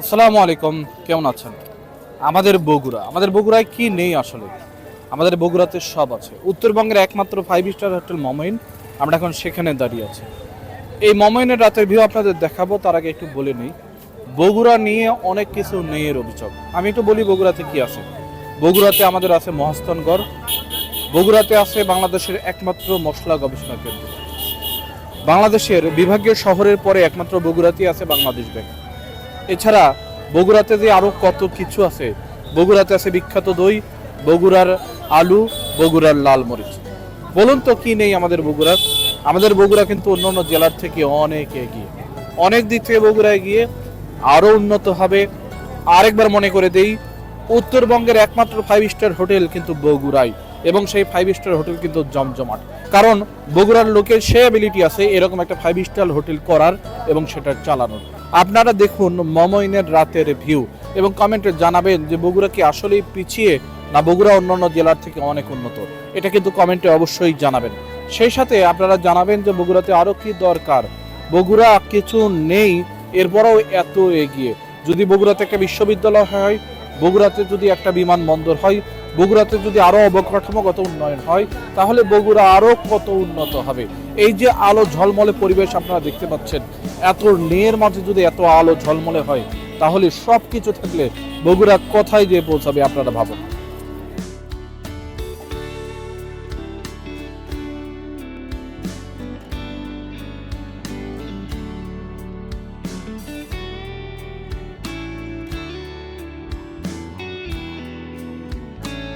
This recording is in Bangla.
আসসালামু আলাইকুম, কেমন আছেন? আমাদের বগুড়ায় কি নেই আসলে? আমাদের বগুড়াতে সব আছে। উত্তরবঙ্গের একমাত্র 5 স্টার হোটেল মমইন, আমরা এখন সেখানে দাঁড়িয়ে আছি। এই মমইনের রাতের ভিউ আপনাদের দেখাবো, তার আগে একটু বলে নিই বগুড়া নিয়ে অনেক কিছু নেই এর অভিযোগ। আমি একটু বলি বগুড়াতে কি আছে। বগুড়াতে আমাদের আছে মহাস্থানগড়, বগুড়াতে আছে বাংলাদেশের একমাত্র মশলা গবেষণা কেন্দ্র। বাংলাদেশের বিভাগীয় শহরের পরে একমাত্র বগুড়াতেই আছে বাংলাদেশ ব্যাংক। এছাড়া বগুড়াতে যে আরো কত কিছু আছে। বগুড়াতে আছে বিখ্যাত দই, বগুড়ার আলু, বগুড়ার লাল মরিচ। বলুন তো কি নেই আমাদের বগুড়ার? আমাদের বগুড়া কিন্তু অন্যান্য জেলার থেকে অনেক এগিয়ে, অনেক দিক থেকে বগুড়া এগিয়ে, আরো উন্নত হবে। আরেকবার মনে করে দেই, উত্তরবঙ্গের একমাত্র 5 স্টার হোটেল কিন্তু বগুড়াই, এবং সেই 5 স্টার হোটেল কিন্তু জমজমাট। কারণ বগুড়ার লোকের সে অ্যাবিলিটি আছে এরকম একটা 5 স্টার হোটেল করার এবং সেটা চালানোর। আপনারা দেখুন মমইনের রাতের ভিউ এবং কমেন্টে জানাবেন যে বগুড়া কি আসলেই পিছিয়ে, না বগুড়া অন্যান্য জেলার থেকে অনেক উন্নত। এটা কিন্তু কমেন্টে অবশ্যই জানাবেন। সেই সাথে আপনারা জানাবেন যে বগুড়াতে আরো কি দরকার। বগুড়া কিছু নেই, এরপরও এত এগিয়ে। যদি বগুড়াতে একটা বিশ্ববিদ্যালয় হয়, বগুড়াতে যদি একটা বিমানবন্দর হয়, বগুড়াতে যদি আরো অবকাঠামোগত উন্নয়ন হয়, তাহলে বগুড়া আরো কত উন্নত হবে। এই যে আলো ঝলমলে পরিবেশ আপনারা দেখতে পাচ্ছেন, এত নেয়ের মাঝে যদি এত আলো ঝলমলে হয়, তাহলে সবকিছু থাকলে বগুড়া কোথায় গিয়ে পৌঁছাবে আপনারা ভাবুন।